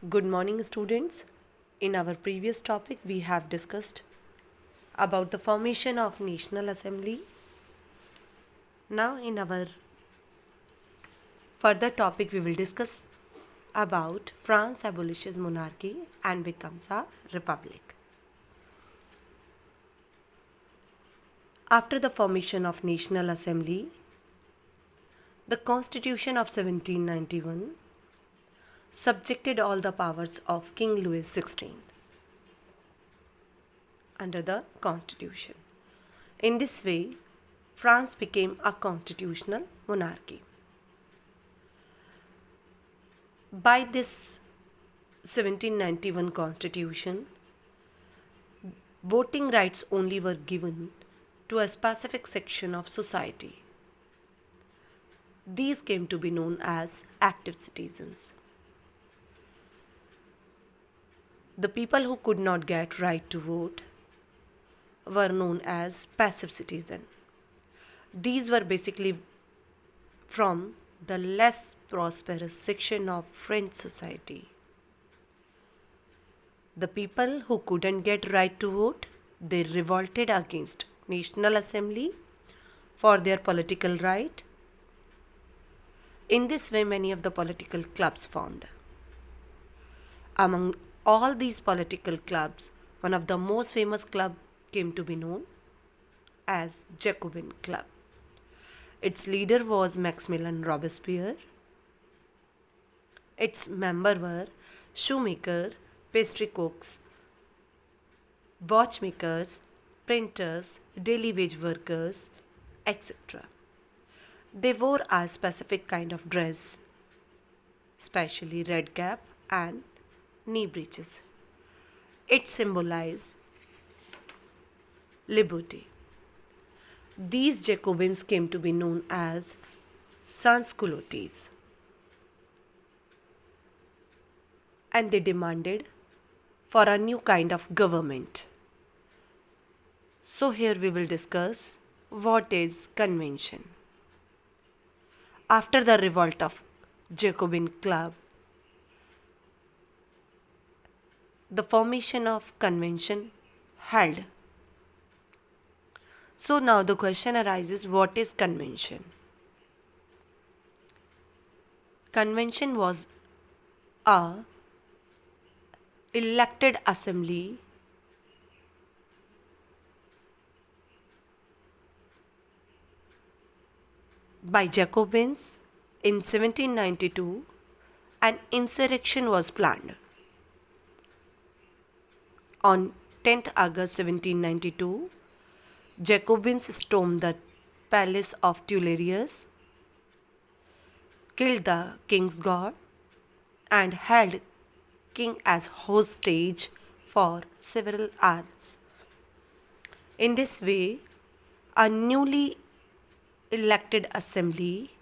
Good morning, students. In our previous topic, we have discussed about the formation of National Assembly. Now, in our further topic, we will discuss about France abolishes monarchy and becomes a republic. After the formation of National Assembly, the Constitution of 1791 subjected all the powers of King Louis XVI under the Constitution. In this way, France became a constitutional monarchy. By this 1791 Constitution, voting rights only were given to a specific section of society. These came to be known as active citizens. The people who could not get right to vote were known as passive citizens. These were basically from the less prosperous section of French society. The people who couldn't get right to vote, they revolted against National Assembly for their political right. In this way, many of the political clubs formed. Among all these political clubs, one of the most famous club came to be known as Jacobin Club. Its leader was Maximilian Robespierre. Its members were shoemaker, pastry cooks, watchmakers, printers, daily wage workers, etc. They wore a specific kind of dress, especially red cap and knee breeches. It symbolized liberty. These Jacobins came to be known as sans-culottes, and they demanded for a new kind of government. So here we will discuss what is convention. After the revolt of Jacobin Club, the formation of convention held. So now the question arises, what is convention? Convention was a elected assembly by Jacobins in 1792. An insurrection was planned. On 10th August 1792, Jacobins stormed the palace of Tuileries, killed the king's guard, and held king as hostage for several hours. In this way, a newly elected assembly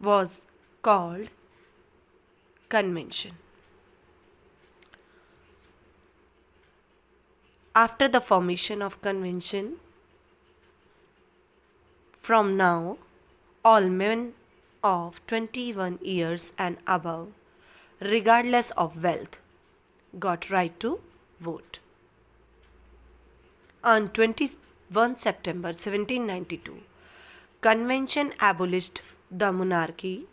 was called convention. After the formation of convention, from now, all men of 21 years and above, regardless of wealth, got right to vote. On 21 September 1792, Convention abolished the monarchy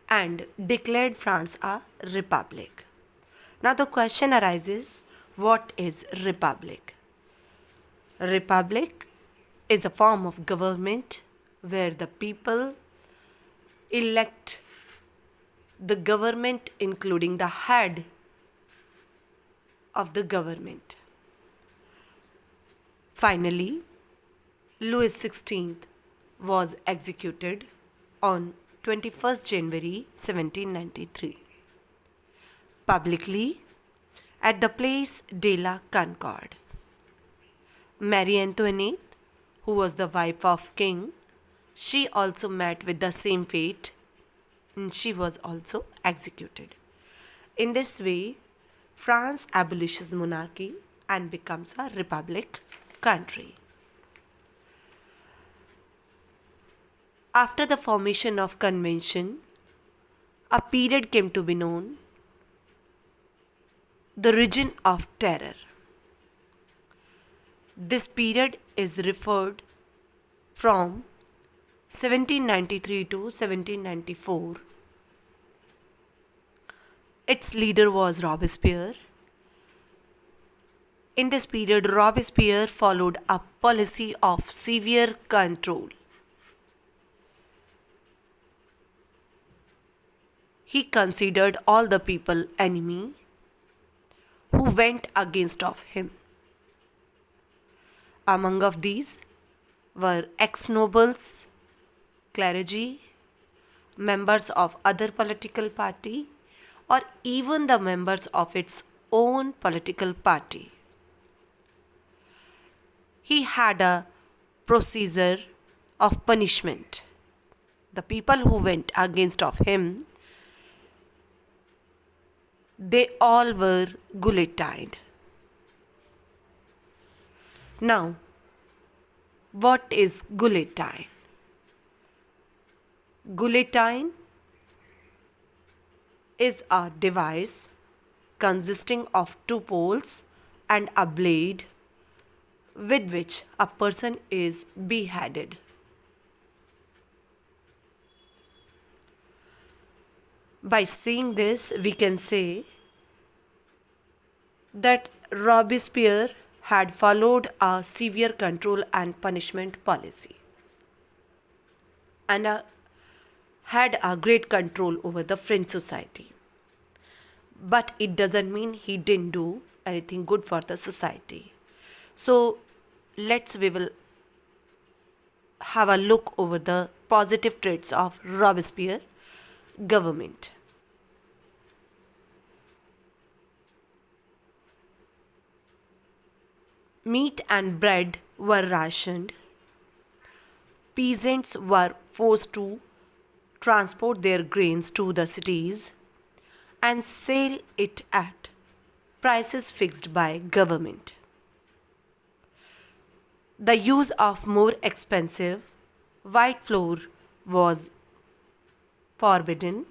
and declared France a republic. Now the question arises, what is republic? Republic is a form of government where the people elect the government, including the head of the government. Finally, Louis XVI was executed on 21st January 1793, publicly at the Place de la Concorde. Marie Antoinette, who was the wife of King, she also met with the same fate, and she was also executed. In this way, France abolishes monarchy and becomes a republic country. After the formation of convention, a period came to be known the region of terror. This period is referred from 1793 to 1794. Its leader was Robespierre. In this period, Robespierre followed a policy of severe control. He considered all the people enemy who went against of him. Among of these were ex-nobles, clergy, members of other political party, or even the members of its own political party. He had a procedure of punishment. The people who went against of him, they all were guillotined. Now, what is guillotine? Guillotine is a device consisting of two poles and a blade with which a person is beheaded. By seeing this, we can say that Robespierre had followed a severe control and punishment policy and had a great control over the French society. But it doesn't mean he didn't do anything good for the society. So we will have a look over the positive traits of Robespierre government. Meat and bread were rationed. Peasants were forced to transport their grains to the cities and sell it at prices fixed by government. The use of more expensive white flour was forbidden.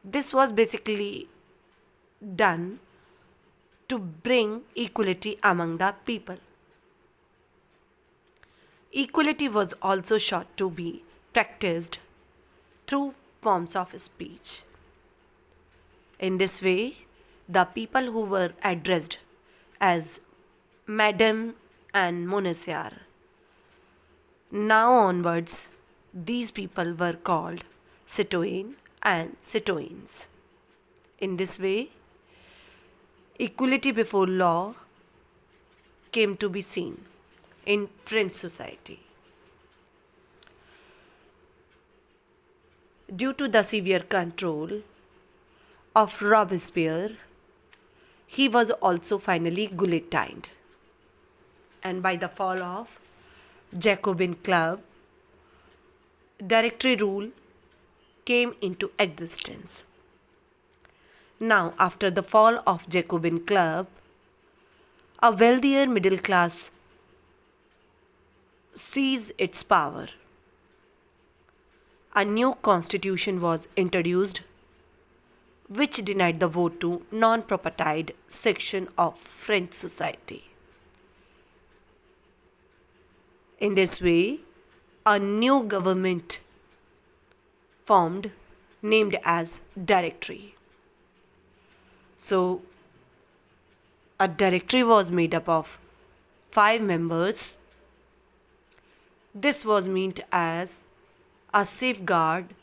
This was basically done to bring equality among the people. Equality was also sought to be practiced through forms of speech. In this way, the people who were addressed as Madame and Monsieur, now onwards, these people were called citoyen and citoyennes. In this way, equality before law came to be seen in French society. Due to the severe control of Robespierre, he was also finally guillotined. And by the fall of Jacobin Club, Directory rule came into existence. Now, after the fall of Jacobin Club, a wealthier middle class seized its power. A new constitution was introduced which denied the vote to non-propertied section of French society. In this way, a new government formed named as Directory. So, a directory was made up of 5 members. This was meant as a safeguard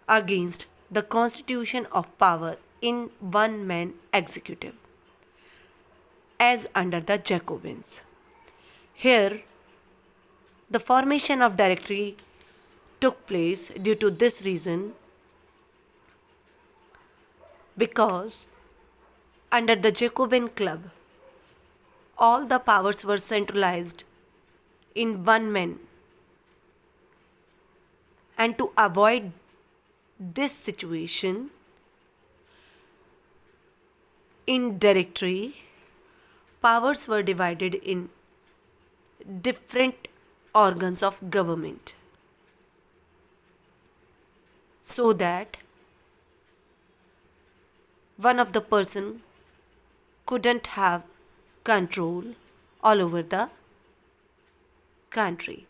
against the constitution of power in one-man executive, as under the Jacobins. Here, the formation of directory took place due to this reason, because under the Jacobin Club, all the powers were centralized in one man. And to avoid this situation, in directory, powers were divided in different organs of government, so that one of the person couldn't have control all over the country.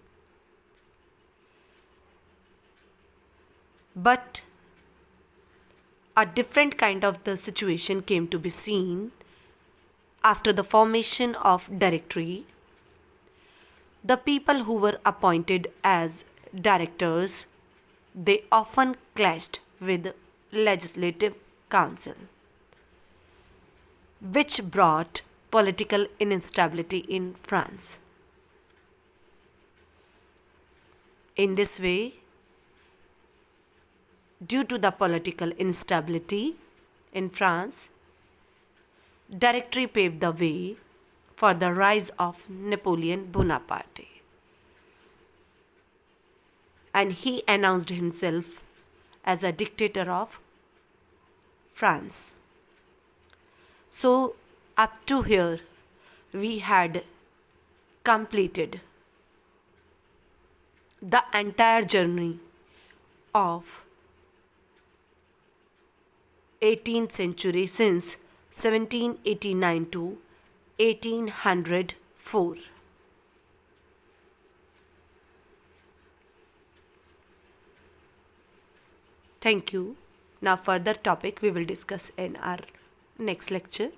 But a different kind of the situation came to be seen after the formation of directory. The people who were appointed as directors, they often clashed with legislative council, which brought political instability in France. In this way, due to the political instability in France, directory paved the way for the rise of Napoleon Bonaparte. And he announced himself as a dictator of France. So, up to here, we had completed the entire journey of 18th century since 1789 to 1804. Thank you. Now further topic we will discuss in our next lecture.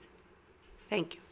Thank you.